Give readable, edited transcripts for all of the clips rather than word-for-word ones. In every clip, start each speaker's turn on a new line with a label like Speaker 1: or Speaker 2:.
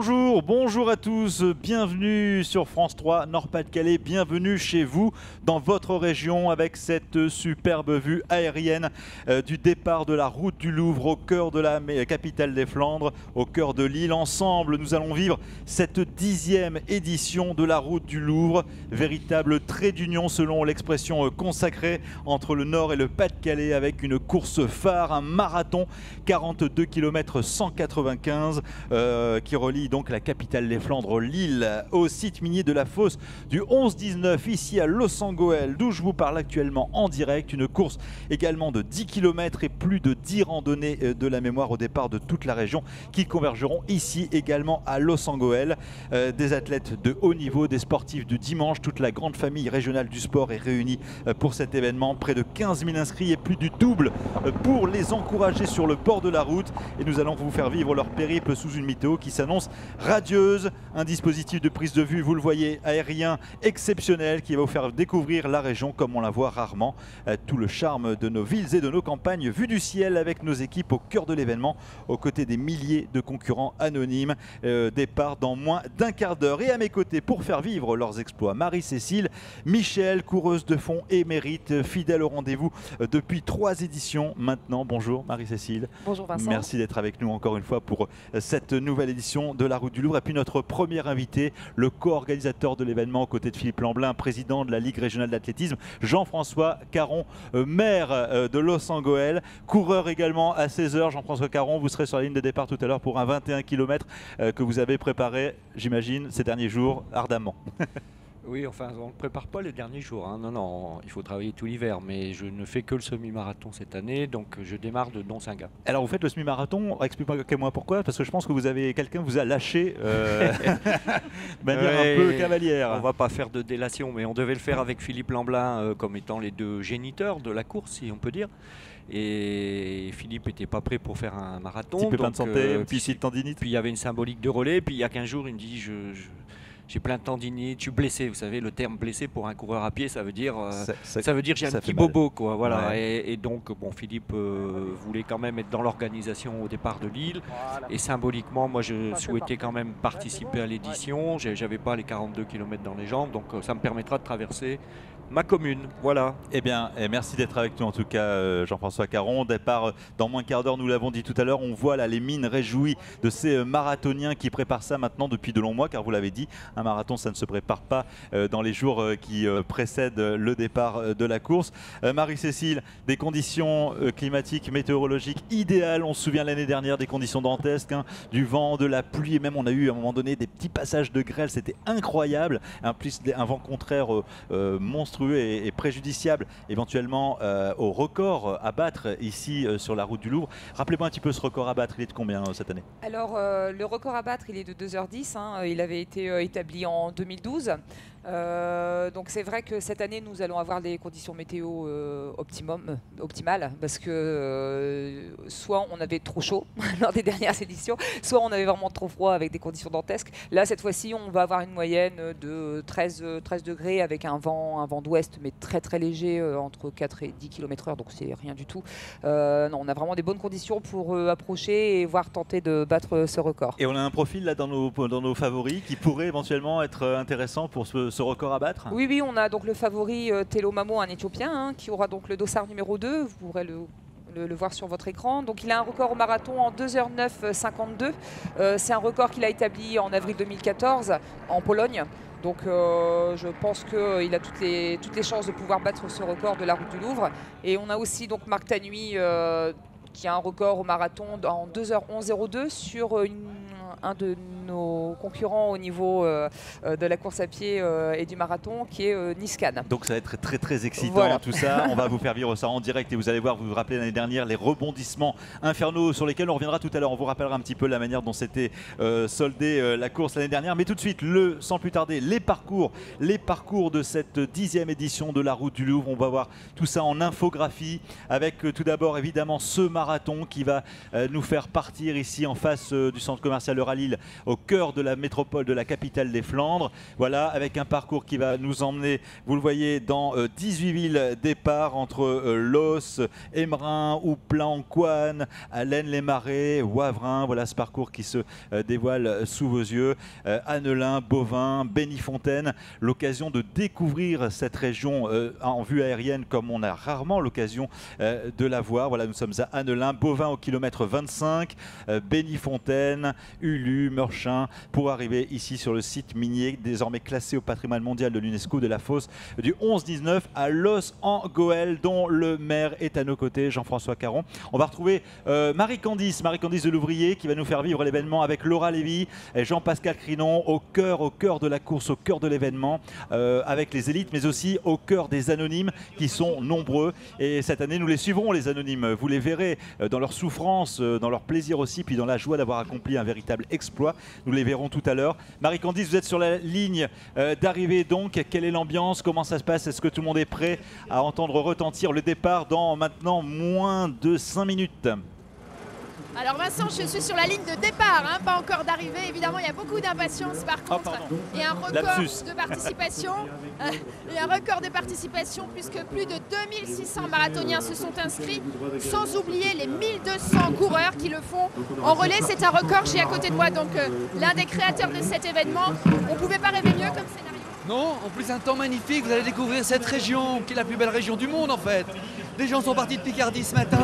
Speaker 1: Bonjour, bonjour à tous, bienvenue sur France 3 Nord-Pas-de-Calais, bienvenue chez vous dans votre région avec cette superbe vue aérienne du départ de la route du Louvre au cœur de la capitale des Flandres, au cœur de l'île. Ensemble, nous allons vivre cette 10e édition de la route du Louvre, véritable trait d'union selon l'expression consacrée entre le Nord et le Pas-de-Calais avec une course phare, un marathon, 42 km 195 qui relie donc la capitale des Flandres, Lille, au site minier de la fosse du 11-19 ici à Loos-en-Gohelle, d'où je vous parle actuellement en direct. Une course également de 10 km et plus de 10 randonnées de la mémoire au départ de toute la région qui convergeront ici également à Loos-en-Gohelle. Des athlètes de haut niveau, des sportifs du dimanche, toute la grande famille régionale du sport est réunie pour cet événement. Près de 15 000 inscrits et plus du double pour les encourager sur le bord de la route. Et nous allons vous faire vivre leur périple sous une météo qui s'annonce radieuse. Un dispositif de prise de vue, vous le voyez, aérien exceptionnel qui va vous faire découvrir la région comme on la voit rarement. Tout le charme de nos villes et de nos campagnes vues du ciel avec nos équipes au cœur de l'événement, aux côtés des milliers de concurrents anonymes. Départ dans moins d'un quart d'heure. Et à mes côtés, pour faire vivre leurs exploits, Marie-Cécile, Michel, coureuse de fond émérite, fidèle au rendez-vous depuis 3 éditions maintenant. Bonjour Marie-Cécile.
Speaker 2: Bonjour Vincent.
Speaker 1: Merci d'être avec nous encore une fois pour cette nouvelle édition de la route du Louvre. Et puis notre premier invité, le co-organisateur de l'événement aux côtés de Philippe Lamblin, président de la Ligue régionale d'athlétisme, Jean-François Caron, maire de Loos-en-Gohelle, coureur également à 16h. Jean-François Caron, vous serez sur la ligne de départ tout à l'heure pour un 21 km que vous avez préparé, j'imagine, ces derniers jours ardemment.
Speaker 3: Oui, enfin, on ne prépare pas les derniers jours. Hein. Non, il faut travailler tout l'hiver. Mais je ne fais que le semi-marathon cette année, donc je démarre de Donsinga.
Speaker 1: Alors, vous faites le semi-marathon. Expliquez-moi pourquoi. Parce que je pense que quelqu'un vous a lâché de manière un peu cavalière.
Speaker 3: On ne va pas faire de délation, mais on devait le faire avec Philippe Lamblin comme étant les deux géniteurs de la course, si on peut dire. Et Philippe n'était pas prêt pour faire un marathon.
Speaker 1: Petit pépin de santé, petit tendinite.
Speaker 3: Puis il y avait une symbolique de relais. Puis il y a 15 jours, il me dit j'ai plein de tendinites, je suis blessé. Vous savez, le terme blessé pour un coureur à pied, ça veut dire j'ai un petit bobo, quoi. Voilà. Ouais. Et donc, bon, Philippe voulait quand même être dans l'organisation au départ de Lille. Voilà. Et symboliquement, moi, je souhaitais quand même participer à l'édition. J'avais pas les 42 km dans les jambes, donc ça me permettra de traverser ma commune, voilà.
Speaker 1: Eh bien, merci d'être avec nous en tout cas, Jean-François Caron. Départ dans moins quart d'heure, nous l'avons dit tout à l'heure. On voit là les mines réjouies de ces marathoniens qui préparent ça maintenant depuis de longs mois, car vous l'avez dit, un marathon, ça ne se prépare pas dans les jours qui précèdent le départ de la course. Marie-Cécile, des conditions climatiques, météorologiques idéales. On se souvient l'année dernière des conditions dantesques, hein, du vent, de la pluie, et même on a eu à un moment donné des petits passages de grêle. C'était incroyable. En plus, un vent contraire monstrueux et préjudiciable éventuellement au record à battre ici sur la route du Louvre. Rappelez-moi un petit peu ce record à battre, il est de combien cette année?
Speaker 2: Alors le record à battre, il est de 2h10, hein. Il avait été établi en 2012. Donc c'est vrai que cette année nous allons avoir des conditions météo optimales parce que soit on avait trop chaud lors des dernières éditions, soit on avait vraiment trop froid avec des conditions dantesques. Là cette fois-ci on va avoir une moyenne de 13 degrés avec un vent d'ouest mais très très léger entre 4 et 10 km/h, donc c'est rien du tout. Non, on a vraiment des bonnes conditions pour approcher et voir tenter de battre ce record.
Speaker 1: Et on a un profil là dans nos favoris qui pourrait éventuellement être intéressant pour ce record à battre?
Speaker 2: Oui, on a donc le favori Telo Mamo, un Éthiopien, hein, qui aura donc le dossard numéro 2. Vous pourrez le voir sur votre écran. Donc il a un record au marathon en 2h09,52. C'est un record qu'il a établi en avril 2014 en Pologne. Donc je pense qu'il a toutes les chances de pouvoir battre ce record de la route du Louvre. Et on a aussi donc Marc Tanui qui a un record au marathon en 2h11,02 sur un de nos concurrents au niveau de la course à pied et du marathon, qui est Niskan.
Speaker 1: Donc ça va être très très excitant,
Speaker 2: voilà.
Speaker 1: Tout ça. On va vous faire vivre ça en direct et vous allez voir, vous vous rappelez l'année dernière les rebondissements infernaux sur lesquels on reviendra tout à l'heure. On vous rappellera un petit peu la manière dont c'était soldé la course l'année dernière. Mais tout de suite, sans plus tarder, les parcours de cette 10e édition de la route du Louvre. On va voir tout ça en infographie avec tout d'abord évidemment ce marathon qui va nous faire partir ici en face du centre commercial Villers-le-Ralil, au cœur de la métropole de la capitale des Flandres. Voilà, avec un parcours qui va nous emmener, vous le voyez, dans 18 villes départ entre Los, Embrun, Ouplan, Coine, Laine-les-Marais, Wavrin. Voilà ce parcours qui se dévoile sous vos yeux. Annelin, Bovin, Bénifontaine. L'occasion de découvrir cette région en vue aérienne comme on a rarement l'occasion de la voir. Voilà, nous sommes à Annelin, Bovin au kilomètre 25, Bénifontaine, Ulu, Meurchin, pour arriver ici sur le site minier désormais classé au patrimoine mondial de l'UNESCO de la fosse du 11-19 à Los en Goël, dont le maire est à nos côtés, Jean-François Caron. On va retrouver Marie-Candice de l'Ouvrier qui va nous faire vivre l'événement avec Laura Lévy et Jean-Pascal Crinon au cœur de la course, au cœur de l'événement, avec les élites, mais aussi au cœur des anonymes qui sont nombreux. Et cette année, nous les suivrons, les anonymes. Vous les verrez dans leur souffrance, dans leur plaisir aussi, puis dans la joie d'avoir accompli un véritable exploit. Nous les verrons tout à l'heure. Marie-Candice, vous êtes sur la ligne d'arrivée donc. Quelle est l'ambiance? Comment ça se passe? Est-ce que tout le monde est prêt à entendre retentir le départ dans maintenant moins de 5 minutes?
Speaker 4: Alors Vincent, je suis sur la ligne de départ, hein, pas encore d'arrivée. Évidemment, il y a beaucoup d'impatience. Par contre, il y a un record de participation. Il y a un record de participation puisque plus de 2600 marathoniens se sont inscrits, sans oublier les 1200 coureurs qui le font en relais. C'est un record. J'ai à côté de moi donc l'un des créateurs de cet événement. On ne pouvait pas rêver mieux comme scénario.
Speaker 5: Non, en plus un temps magnifique. Vous allez découvrir cette région qui est la plus belle région du monde en fait. Des gens sont partis de Picardie ce matin.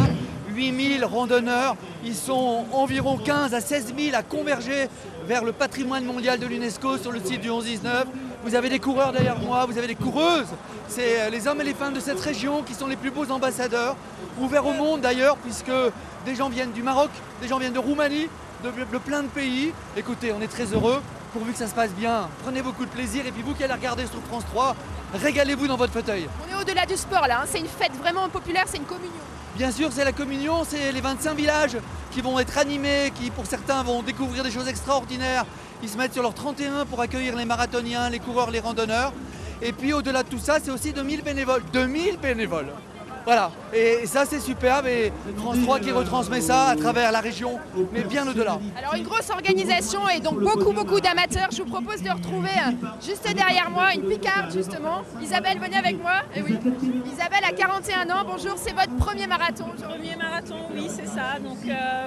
Speaker 5: 8000 randonneurs, ils sont environ 15 à 16 000 à converger vers le patrimoine mondial de l'UNESCO sur le site du 11-19. Vous avez des coureurs derrière moi, vous avez des coureuses. C'est les hommes et les femmes de cette région qui sont les plus beaux ambassadeurs, ouverts au monde d'ailleurs, puisque des gens viennent du Maroc, des gens viennent de Roumanie, de plein de pays. Écoutez, on est très heureux, pourvu que ça se passe bien. Prenez beaucoup de plaisir et puis vous qui allez regarder sur France 3, régalez-vous dans votre fauteuil.
Speaker 4: On est au-delà du sport là, hein. C'est une fête vraiment populaire, c'est une communion.
Speaker 5: Bien sûr, c'est la communion, c'est les 25 villages qui vont être animés, qui pour certains vont découvrir des choses extraordinaires. Ils se mettent sur leur 31 pour accueillir les marathoniens, les coureurs, les randonneurs. Et puis au-delà de tout ça, c'est aussi 2000 bénévoles. 2000 bénévoles. Voilà, et ça c'est superbe et France 3 qui retransmet ça à travers la région, mais bien au-delà.
Speaker 4: Alors une grosse organisation et donc beaucoup d'amateurs. Je vous propose de retrouver juste derrière moi une Picarde justement. Isabelle, venez avec moi. Et oui. Isabelle a 41 ans, bonjour, c'est votre premier marathon.
Speaker 6: Premier marathon, oui c'est ça, donc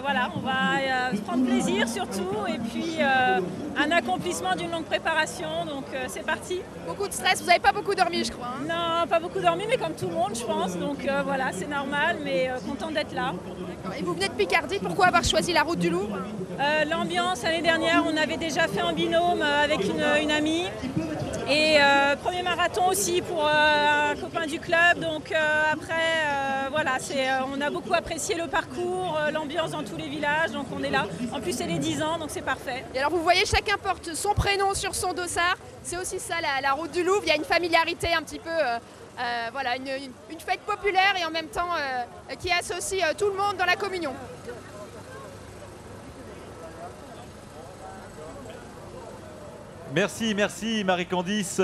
Speaker 6: voilà, on va se prendre plaisir surtout et puis un accomplissement d'une longue préparation, donc c'est parti.
Speaker 4: Beaucoup de stress, vous n'avez pas beaucoup dormi je crois. Hein.
Speaker 6: Non, pas beaucoup dormi mais comme tout le monde je pense, donc voilà, c'est normal, mais content d'être là.
Speaker 4: Et vous venez de Picardie, pourquoi avoir choisi la route du Louvre?
Speaker 6: L'ambiance, l'année dernière, on avait déjà fait un binôme avec une amie. Et premier marathon aussi pour un copain du club. Donc après, voilà, on a beaucoup apprécié le parcours, l'ambiance dans tous les villages. Donc on est là. En plus, c'est les 10 ans, donc c'est parfait.
Speaker 4: Et alors vous voyez, chacun porte son prénom sur son dossard. C'est aussi ça, la route du Louvre. Il y a une familiarité un petit peu... voilà, une fête populaire et en même temps qui associe tout le monde dans la communion.
Speaker 1: Merci Marie-Candice.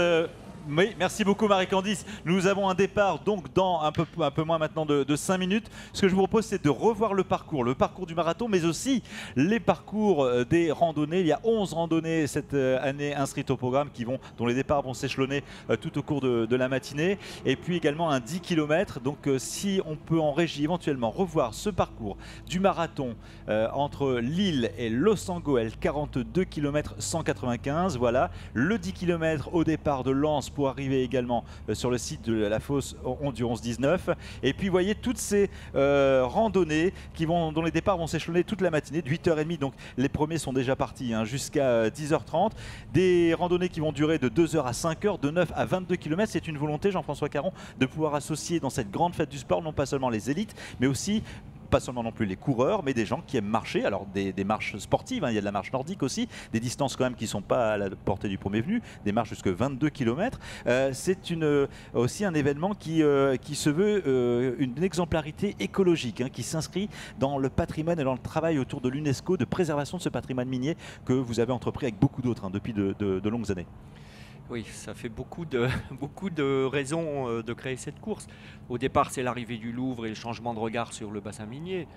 Speaker 1: Oui, merci beaucoup Marie-Candice. Nous avons un départ donc dans un peu moins maintenant de 5 minutes. Ce que je vous propose, c'est de revoir le parcours du marathon, mais aussi les parcours des randonnées. Il y a 11 randonnées cette année inscrites au programme dont les départs vont s'échelonner tout au cours de la matinée. Et puis également un 10 km. Donc si on peut en régie éventuellement revoir ce parcours du marathon entre Lille et Los Angeles, 42 km 195. Voilà, le 10 km au départ de Lens pour arriver également sur le site de la fosse du 11-19. Et puis vous voyez toutes ces randonnées dont les départs vont s'échelonner toute la matinée, de 8h30, donc les premiers sont déjà partis jusqu'à 10h30. Des randonnées qui vont durer de 2h à 5h, de 9 à 22 km. C'est une volonté, Jean-François Caron, de pouvoir associer dans cette grande fête du sport non pas seulement les élites, mais aussi pas seulement non plus les coureurs, mais des gens qui aiment marcher. Alors des marches sportives, il y a de la marche nordique aussi, des distances quand même qui ne sont pas à la portée du premier venu, des marches jusqu'à 22 km. C'est aussi un événement qui se veut une exemplarité écologique, qui s'inscrit dans le patrimoine et dans le travail autour de l'UNESCO de préservation de ce patrimoine minier que vous avez entrepris avec beaucoup d'autres depuis de longues années.
Speaker 3: Oui, ça fait beaucoup de raisons de créer cette course. Au départ, c'est l'arrivée du Louvre et le changement de regard sur le bassin minier.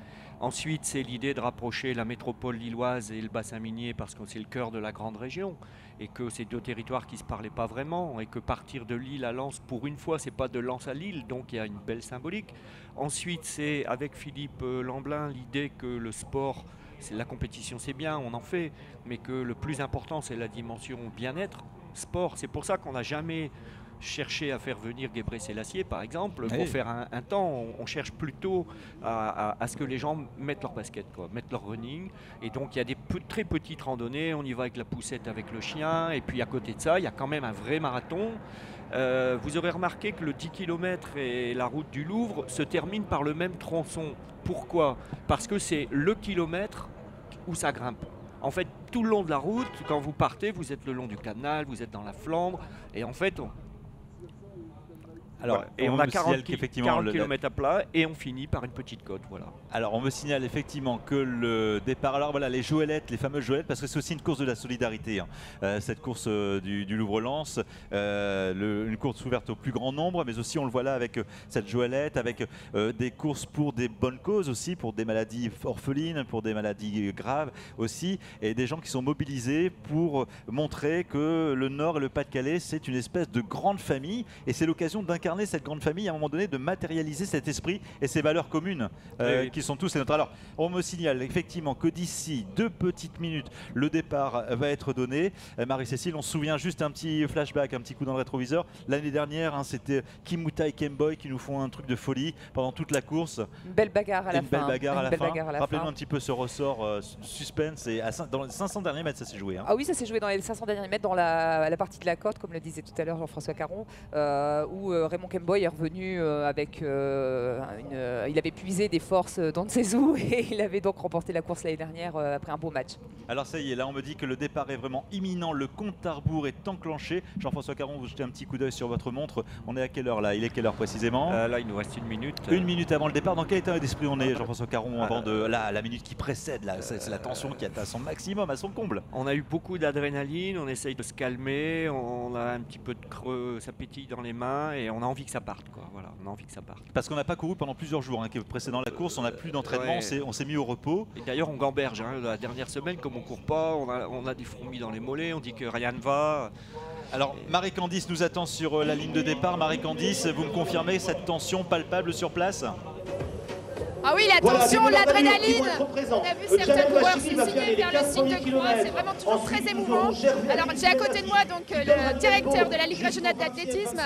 Speaker 3: Ensuite, c'est l'idée de rapprocher la métropole lilloise et le bassin minier parce que c'est le cœur de la grande région et que c'est deux territoires qui ne se parlaient pas vraiment et que partir de Lille à Lens, pour une fois, c'est pas de Lens à Lille, donc il y a une belle symbolique. Ensuite, c'est avec Philippe Lamblin l'idée que le sport, la compétition c'est bien, on en fait, mais que le plus important c'est la dimension bien-être, sport. C'est pour ça qu'on n'a jamais cherché à faire venir Gebré Sélassié par exemple pour faire un temps. On cherche plutôt à ce que les gens mettent leur basket, mettent leur running, et donc il y a des très petites randonnées, on y va avec la poussette avec le chien, et puis à côté de ça il y a quand même un vrai marathon. Vous aurez remarqué que le 10 km et la route du Louvre se terminent par le même tronçon. Pourquoi? Parce que c'est le kilomètre où ça grimpe. En fait, tout le long de la route, quand vous partez, vous êtes le long du canal, vous êtes dans la Flandre, et en fait,
Speaker 1: alors,
Speaker 3: et on a 40 km à plat et on finit par une petite côte. Voilà.
Speaker 1: Alors on me signale effectivement que le départ, alors voilà, les Joëlettes, les fameuses Joëlettes, parce que c'est aussi une course de la solidarité, hein. Cette course du Louvre-Lens, une course ouverte au plus grand nombre, mais aussi on le voit là avec cette Joëlette, avec des courses pour des bonnes causes aussi, pour des maladies orphelines, pour des maladies graves aussi, et des gens qui sont mobilisés pour montrer que le Nord et le Pas-de-Calais, c'est une espèce de grande famille, et c'est l'occasion d'incarner cette grande famille, à un moment donné, de matérialiser cet esprit et ces valeurs communes qui sont tous les nôtres. Alors, on me signale effectivement que d'ici 2 petites minutes, le départ va être donné. Marie-Cécile, on se souvient juste un petit flashback, un petit coup dans le rétroviseur. L'année dernière, hein, c'était Kimuta et Kemboy qui nous font un truc de folie pendant toute la course.
Speaker 2: Une belle bagarre à la fin.
Speaker 1: Une belle bagarre à la fin. Rappelez-nous un petit peu ce ressort suspense. Et dans les 500 derniers mètres, ça s'est joué. Hein.
Speaker 2: Ah oui, ça s'est joué dans les 500 derniers mètres, dans la partie de la côte, comme le disait tout à l'heure Jean-François Caron, où Raymond Kemboy est revenu avec il avait puisé des forces dans ses eaux et il avait donc remporté la course l'année dernière après un beau match.
Speaker 1: Alors ça y est, là on me dit que le départ est vraiment imminent, le compte à rebours est enclenché. Jean-François Caron, vous jetez un petit coup d'œil sur votre montre. On est à quelle heure là? Il est quelle heure précisément?
Speaker 3: Là il nous reste 1 minute.
Speaker 1: 1 minute avant le départ. Dans quel état d'esprit on est, Jean-François Caron, avant de la minute qui précède là, c'est la tension qui est à son maximum, à son comble.
Speaker 3: On a eu beaucoup d'adrénaline, on essaye de se calmer, on a un petit peu de creux, ça pétille dans les mains et on a envie que ça parte, quoi. Voilà, on a envie que ça parte.
Speaker 1: Parce qu'on n'a pas couru pendant plusieurs jours, hein, précédant la course, on n'a plus d'entraînement, on s'est mis au repos.
Speaker 3: Et d'ailleurs on gamberge, hein, la dernière semaine, comme on court pas, on a des fourmis dans les mollets, on dit que rien ne va.
Speaker 1: Alors Marie-Candice nous attend sur la ligne de départ. Marie-Candice, vous me confirmez cette tension palpable sur place?
Speaker 4: Ah oui, la tension, l'adrénaline. On a vu certains coureurs se signer vers le signe de croix, c'est vraiment toujours très émouvant. Alors j'ai à côté de moi donc le directeur de la Ligue régionale d'athlétisme,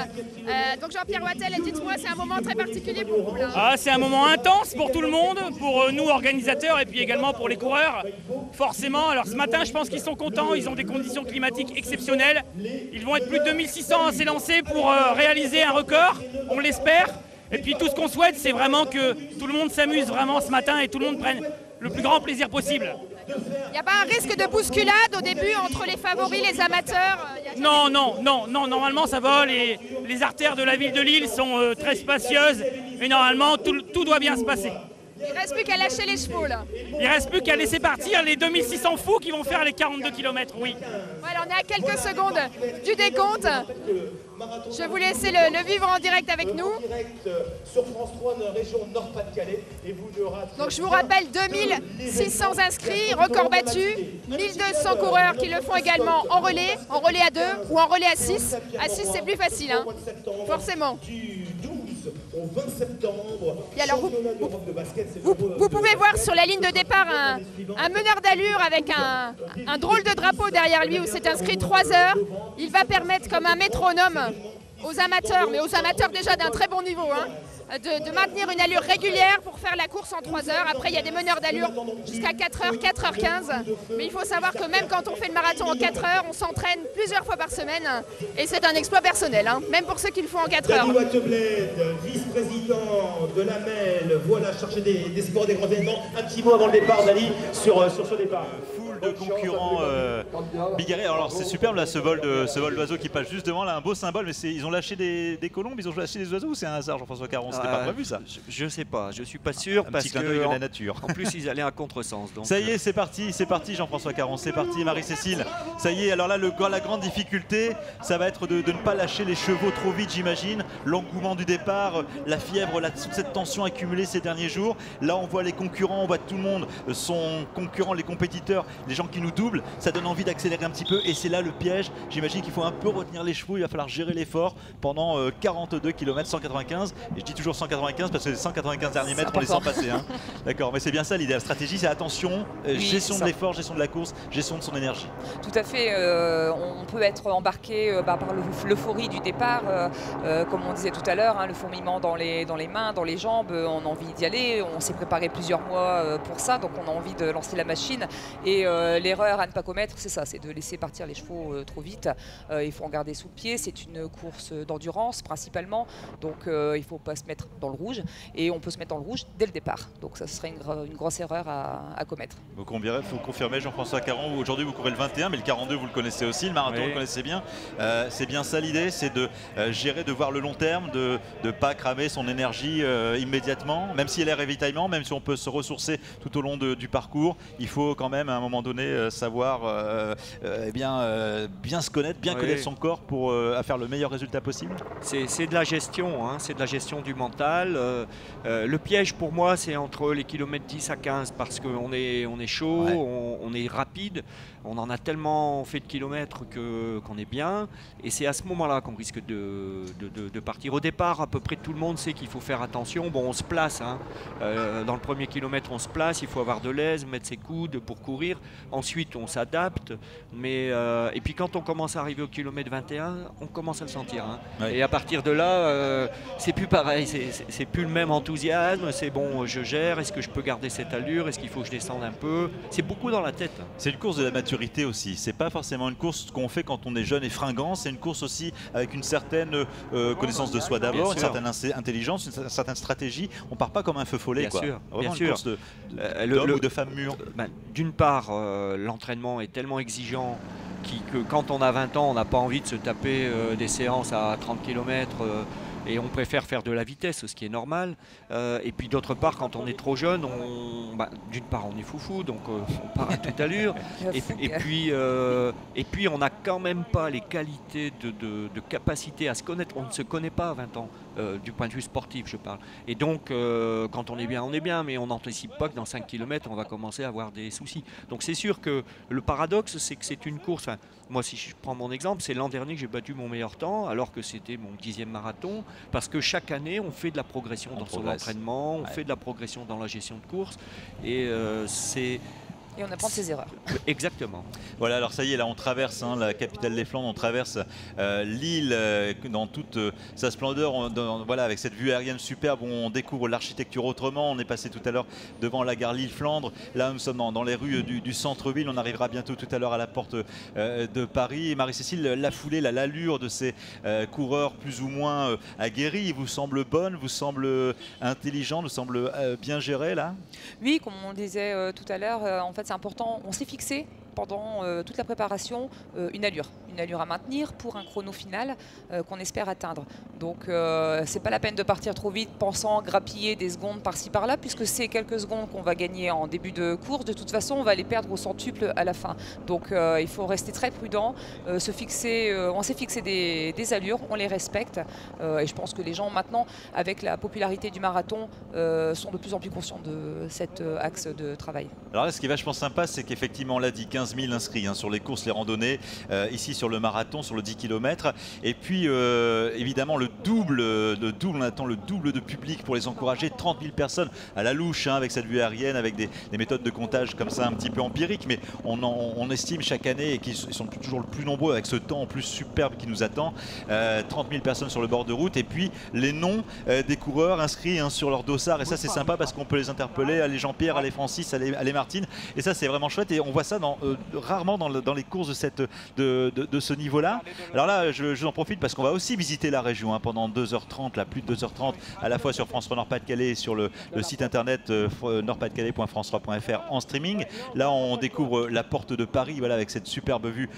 Speaker 4: donc Jean-Pierre Wattel. Dites-moi, c'est un moment très particulier pour vous là?
Speaker 7: C'est un moment intense pour tout le monde, pour nous organisateurs et puis également pour les coureurs. Forcément, alors ce matin je pense qu'ils sont contents, ils ont des conditions climatiques exceptionnelles. Ils vont être plus de 2600 à s'élancer pour réaliser un record, on l'espère. Et puis tout ce qu'on souhaite, c'est vraiment que tout le monde s'amuse vraiment ce matin et tout le monde prenne le plus grand plaisir possible.
Speaker 4: Il n'y a pas un risque de bousculade au début entre les favoris, les amateurs?
Speaker 7: Non, normalement ça va, les artères de la ville de Lille sont très spacieuses et normalement tout doit bien se passer.
Speaker 4: Il ne reste plus qu'à lâcher les chevaux là.
Speaker 7: Il ne reste plus qu'à laisser partir les 2600 fous qui vont faire les 42 km, oui.
Speaker 4: Voilà, on est à quelques secondes du décompte. Je vais vous laisser le vivre en direct avec nous.
Speaker 8: Sur France 3, région Nord-Pas-de-Calais.
Speaker 4: Donc je vous rappelle 2600 inscrits, record battu, 1200 coureurs qui le font également en relais à 2 ou en relais à 6. À 6 c'est plus facile, hein, forcément.
Speaker 8: Au 20 septembre,
Speaker 4: et alors vous pouvez voir sur la ligne de départ un meneur d'allure avec un drôle de drapeau derrière lui où c'est inscrit 3 heures. Il va permettre comme un métronome aux amateurs, mais aux amateurs déjà d'un très bon niveau, hein, de maintenir une allure régulière pour faire la course en 3 heures. Après, il y a des meneurs d'allure jusqu'à 4h, 4h15. Mais il faut savoir que même quand on fait le marathon en 4 heures, on s'entraîne plusieurs fois par semaine. Et c'est un exploit personnel, hein, même pour ceux qui le font en 4 heures.
Speaker 8: Dany Wattebled, vice-président de l'AMEL, voilà, chercher des sports, des grands événements. Un petit mot avant le départ, Dany, sur ce départ.
Speaker 1: Foule foule de concurrents bigarrés. Alors c'est superbe là, ce vol d'oiseaux qui passe juste devant, là, un beau symbole, mais ils ont lâché des colombes, ils ont lâché des oiseaux ou c'est un hasard, Jean-François Caron? C'était pas prévu ça?
Speaker 3: Je sais pas, je suis pas sûr parce que
Speaker 1: de la nature.
Speaker 3: En plus ils allaient à contresens. Donc
Speaker 1: ça y est, c'est parti Jean-François Caron, c'est parti Marie-Cécile. Ça y est, alors là la grande difficulté, ça va être de ne pas lâcher les chevaux trop vite, j'imagine. L'engouement du départ, la fièvre, toute cette tension accumulée ces derniers jours. Là on voit les concurrents, on voit tout le monde, son concurrent, les compétiteurs, les gens qui nous doublent, ça donne envie d'accélérer un petit peu et c'est là le piège. J'imagine qu'il faut un peu retenir les chevaux, il va falloir gérer l'effort pendant 42 km 195, et je dis toujours 195 parce que les 195 derniers mètres on les sent passer, hein. D'accord, mais c'est bien ça l'idée, la stratégie c'est attention, gestion de l'effort, gestion de la course, gestion de son énergie.
Speaker 2: Tout à fait, on peut être embarqué par l'euphorie du départ, comme on disait tout à l'heure, hein, le fourmillement dans les mains, dans les jambes, on a envie d'y aller, on s'est préparé plusieurs mois pour ça, donc on a envie de lancer la machine, et l'erreur à ne pas commettre c'est ça, c'est de laisser partir les chevaux trop vite. Il faut en garder sous le pied, c'est une course d'endurance principalement, donc il ne faut pas se mettre dans le rouge, et on peut se mettre dans le rouge dès le départ, donc ça serait une grosse erreur à commettre.
Speaker 1: Donc il faut confirmer Jean-François Caron, aujourd'hui vous courez le 21, mais le 42 vous le connaissez aussi, le marathon vous le connaissez bien, c'est bien ça l'idée, c'est de gérer, de voir le long terme, de ne pas cramer son énergie immédiatement, même s'il y a les ravitaillements, même si on peut se ressourcer tout au long du parcours, il faut quand même à un moment donné savoir bien se connaître, bien connaître son corps pour faire le meilleur résultat possible.
Speaker 3: C'est de la gestion, hein, c'est de la gestion du mental. Le piège pour moi c'est entre les kilomètres 10 à 15 parce qu'on est chaud, on est rapide, on en a tellement fait de kilomètres qu'on est bien, et c'est à ce moment-là qu'on risque de partir. Au départ, à peu près tout le monde sait qu'il faut faire attention. Bon, on se place, hein. Dans le premier kilomètre, on se place, il faut avoir de l'aise, mettre ses coudes pour courir. Ensuite, on s'adapte, et puis quand on commence à arriver au kilomètre 21, on commence à le sentir. Hein. Et à partir de là, c'est plus pareil, c'est plus le même enthousiasme. C'est bon, je gère. Est-ce que je peux garder cette allure? Est-ce qu'il faut que je descende un peu? C'est beaucoup dans la tête.
Speaker 1: C'est une course de la maturité aussi. C'est pas forcément une course qu'on fait quand on est jeune et fringant. C'est une course aussi avec une certaine connaissance de soi d'abord, une certaine intelligence, une certaine stratégie. On part pas comme un feu follet.
Speaker 3: Bien sûr.
Speaker 1: Une course d'homme ou de femme mûre.
Speaker 3: D'une part, l'entraînement est tellement exigeant que quand on a 20 ans, on n'a pas envie de se taper des séances à 30 km. Et on préfère faire de la vitesse, ce qui est normal. Et puis d'autre part, quand on est trop jeune, d'une part on est foufou, donc on part à toute allure. Et puis on n'a quand même pas les qualités de capacité à se connaître. On ne se connaît pas à 20 ans, du point de vue sportif je parle. Et donc quand on est bien, mais on n'anticipe pas que dans 5 km on va commencer à avoir des soucis. Donc c'est sûr que le paradoxe, c'est que c'est une course. Enfin, moi si je prends mon exemple, c'est l'an dernier que j'ai battu mon meilleur temps, alors que c'était mon 10e marathon. Parce que chaque année, on fait de la progression dans son entraînement, on fait de la progression dans la gestion de course. Et
Speaker 2: Et on apprend de ses erreurs.
Speaker 1: Exactement. Voilà, alors ça y est, là on traverse la capitale des Flandres, on traverse l'île dans toute sa splendeur, voilà, avec cette vue aérienne superbe où on découvre l'architecture autrement. On est passé tout à l'heure devant la gare Lille-Flandre. Là nous sommes dans les rues du centre-ville. On arrivera bientôt tout à l'heure à la porte de Paris. Marie-Cécile, la foulée, l'allure de ces coureurs plus ou moins aguerris, vous semble bonne, vous semble intelligente, vous semble bien gérée là?
Speaker 2: Oui, comme on le disait tout à l'heure, en fait c'est important, on s'est fixé pendant toute la préparation une allure à maintenir pour un chrono final qu'on espère atteindre. Donc c'est pas la peine de partir trop vite pensant grappiller des secondes par-ci par-là, puisque c'est quelques secondes qu'on va gagner en début de course. De toute façon on va les perdre au centuple à la fin. Donc il faut rester très prudent, on s'est fixé des allures, on les respecte et je pense que les gens maintenant, avec la popularité du marathon, sont de plus en plus conscients de cet axe de travail.
Speaker 1: Alors là ce qui est vachement sympa, c'est qu'effectivement on l'a dit, 15 000 inscrits sur les courses, les randonnées, ici sur le marathon, sur le 10 km. Et puis évidemment le double, on attend le double de public pour les encourager, 30 000 personnes à la louche, avec cette vue aérienne, avec des méthodes de comptage comme ça un petit peu empiriques, mais on estime chaque année, et qu'ils sont toujours le plus nombreux avec ce temps en plus superbe qui nous attend, 30 000 personnes sur le bord de route, et puis les noms des coureurs inscrits sur leur dossard, et ça c'est sympa parce qu'on peut les interpeller, aller Jean-Pierre, aller Francis, aller Martine, et ça c'est vraiment chouette, et on voit ça dans rarement dans les courses de ce niveau-là. Alors là, je en profite parce qu'on va aussi visiter la région hein, pendant 2h30, là, plus de 2h30, à la fois sur France 3 Nord-Pas-de-Calais et sur le site internet nordpasdecalais.france3.fr en streaming. Là, on découvre la porte de Paris, voilà, avec cette superbe vue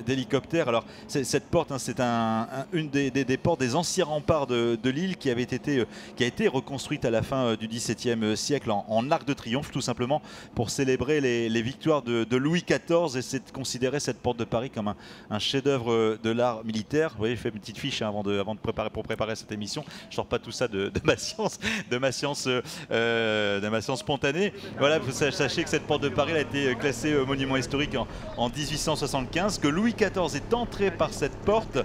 Speaker 1: d'hélicoptère. Alors, cette porte, hein, c'est une des portes des anciens remparts de Lille qui a été reconstruite à la fin du XVIIe siècle en arc de triomphe, tout simplement pour célébrer les victoires de Louis XIV, et c'est de considérer cette porte de Paris comme un chef-d'œuvre de l'art militaire. Vous voyez, je fais une petite fiche hein, avant de préparer cette émission. Je sors pas tout ça de ma science spontanée. Voilà, vous sachez que cette porte de Paris a été classée monument historique en 1875, que Louis XIV est entré par cette porte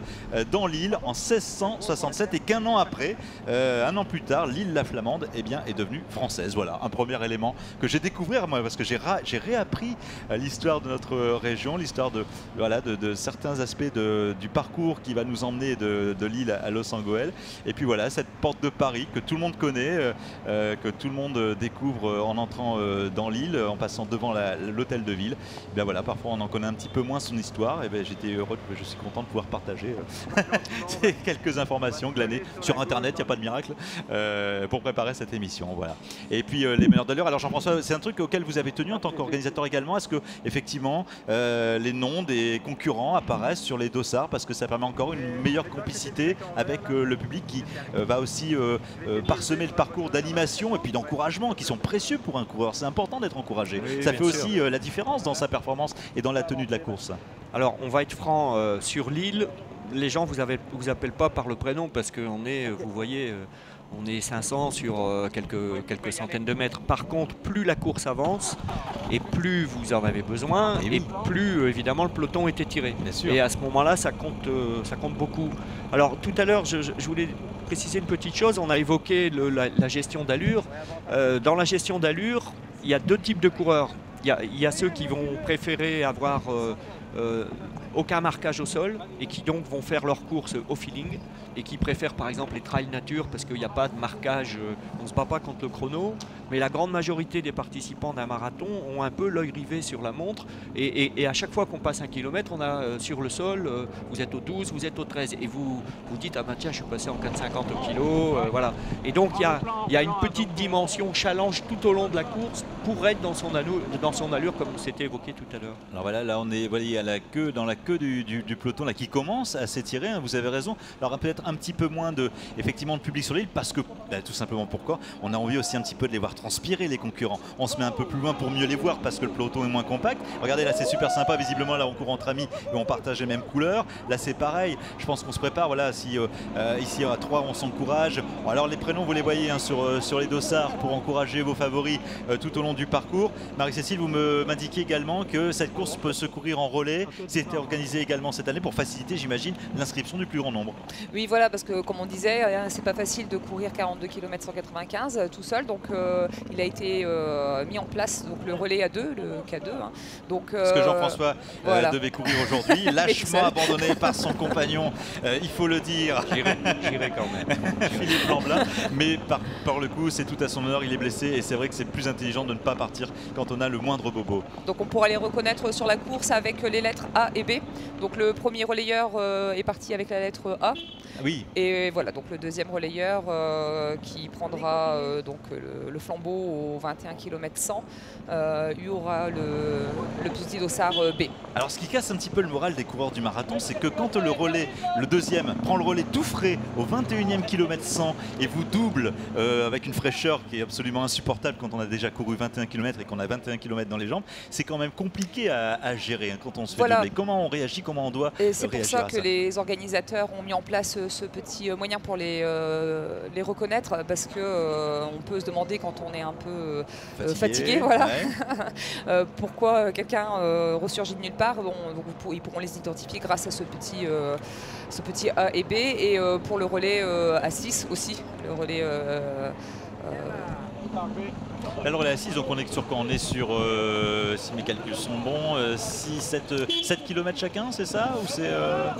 Speaker 1: dans l'île en 1667 et qu'un an après, un an plus tard, l'île La Flamande est devenue française. Voilà, un premier élément que j'ai découvert moi parce que j'ai réappris l'histoire de notre région, l'histoire de certains aspects du parcours qui va nous emmener de Lille à Los Angeles. Et puis voilà, cette porte de Paris que tout le monde connaît, que tout le monde découvre en entrant dans l'île, en passant devant l'hôtel de ville. Et bien voilà, parfois on en connaît un petit peu moins son histoire. Et bien j'étais heureux, je suis content de pouvoir partager quelques informations glanées sur internet, il n'y a pas de miracle, pour préparer cette émission. Voilà. Et puis les meilleurs de l'heure. Alors Jean-François, c'est un truc auquel vous avez tenu en tant qu'organisateur également. Est-ce que effectivement les noms des concurrents apparaissent sur les dossards parce que ça permet encore une meilleure complicité avec le public qui va aussi parsemer le parcours d'animation et puis d'encouragement qui sont précieux pour un coureur. C'est important d'être encouragé. Oui, ça fait aussi la différence dans sa performance et dans la tenue de la course.
Speaker 3: Alors on va être franc, sur l'île, les gens vous appellent pas par le prénom parce qu'on est, vous voyez, on est 500 sur quelques centaines de mètres. Par contre, plus la course avance et plus vous en avez besoin et plus évidemment le peloton est étiré. Et à ce moment-là, ça compte beaucoup. Alors tout à l'heure, je voulais préciser une petite chose. On a évoqué la gestion d'allure. Dans la gestion d'allure, il y a deux types de coureurs. Il y a ceux qui vont préférer avoir aucun marquage au sol et qui donc vont faire leur course au feeling et qui préfèrent par exemple les trails nature parce qu'il n'y a pas de marquage, on ne se bat pas contre le chrono, mais la grande majorité des participants d'un marathon ont un peu l'œil rivé sur la montre et à chaque fois qu'on passe 1 kilomètre, on a sur le sol, vous êtes au 12, vous êtes au 13 et vous dites ah ben tiens je suis passé en 4,50 au kilo, voilà. Et donc il y a une petite dimension challenge tout au long de la course pour être dans son allure comme c'était évoqué tout à l'heure.
Speaker 1: Alors voilà, là on est à la queue, dans la queue du peloton là, qui commence à s'étirer, hein, vous avez raison. Alors peut-être un petit peu moins de public sur l'île parce que tout simplement pourquoi on a envie aussi un petit peu de les voir transpirer les concurrents. On se met un peu plus loin pour mieux les voir parce que le peloton est moins compact. Regardez là, c'est super sympa, visiblement là on court entre amis et on partage les mêmes couleurs. Là c'est pareil, je pense qu'on se prépare, voilà, si ici à 3 on s'encourage. Bon, alors les prénoms vous les voyez hein, sur les dossards pour encourager vos favoris tout au long du parcours. Marie-Cécile, vous m'indiquiez également que cette course peut se courir en relais. C'était organisé également cette année pour faciliter, j'imagine, l'inscription du plus grand nombre.
Speaker 2: Oui, voilà, parce que comme on disait, c'est pas facile de courir 42 km 195 tout seul, donc il a été mis en place donc, le relais A2, le K2. Hein. Donc,
Speaker 1: ce que Jean-François devait courir aujourd'hui, lâchement abandonné par son compagnon, il faut le dire.
Speaker 3: J'irai quand même.
Speaker 1: Philippe Lamblin, mais par le coup, c'est tout à son honneur, il est blessé et c'est vrai que c'est plus intelligent de ne pas partir quand on a le moindre bobo.
Speaker 2: Donc on pourra les reconnaître sur la course avec les lettres A et B. Donc le premier relayeur est parti avec la lettre A.
Speaker 1: Oui.
Speaker 2: Et voilà, donc le deuxième relayeur qui prendra donc le flambeau au 21 km 100, il y aura le petit dossard B.
Speaker 1: Alors ce qui casse un petit peu le moral des coureurs du marathon, c'est que quand le deuxième prend le relais tout frais au 21e km 100 et vous double avec une fraîcheur qui est absolument insupportable quand on a déjà couru 21 km et qu'on a 21 km dans les jambes, c'est quand même compliqué à gérer hein, quand on se fait doubler. Comment on réagit, comment on doit réagir à ça.
Speaker 2: C'est pour ça que les organisateurs ont mis en place ce petit moyen pour les reconnaître parce qu'on peut se demander quand on est un peu fatigué voilà. Ouais. Pourquoi quelqu'un ressurgit de nulle part. Bon, donc ils pourront les identifier grâce à ce petit A et B et pour le relais A6 aussi, le relais
Speaker 1: Là, le relais à 6, donc on est sur quoi? On est sur, si mes calculs sont bons, 7 km chacun, c'est ça ou c'est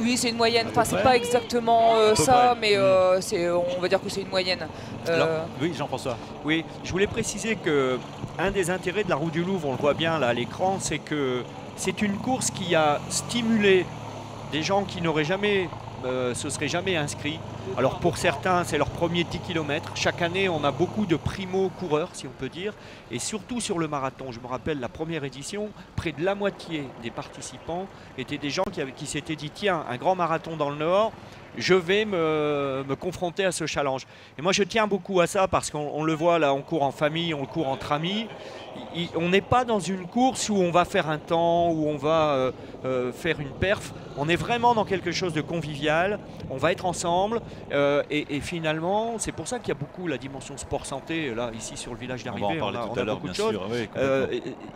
Speaker 2: Oui, c'est une moyenne. Enfin, c'est pas exactement ça, mais on va dire que c'est une moyenne.
Speaker 1: Alors, oui, Jean-François.
Speaker 3: Oui, je voulais préciser que un des intérêts de la route du Louvre, on le voit bien là à l'écran, c'est que c'est une course qui a stimulé des gens qui n'auraient jamais, se seraient jamais inscrits. Alors pour certains, c'est leur premier 10 km. Chaque année, on a beaucoup de primo-coureurs, si on peut dire. Et surtout sur le marathon, je me rappelle la première édition, près de la moitié des participants étaient des gens qui s'étaient dit, tiens, un grand marathon dans le Nord, je vais me confronter à ce challenge. Et moi, je tiens beaucoup à ça parce qu'on le voit là, on court en famille, on court entre amis. On n'est pas dans une course où on va faire un temps, où on va faire une perf. On est vraiment dans quelque chose de convivial. On va être ensemble. Et finalement, c'est pour ça qu'il y a beaucoup la dimension sport-santé, là, ici sur le village d'arrivée.
Speaker 1: On va en parler tout à l'heure, bien sûr.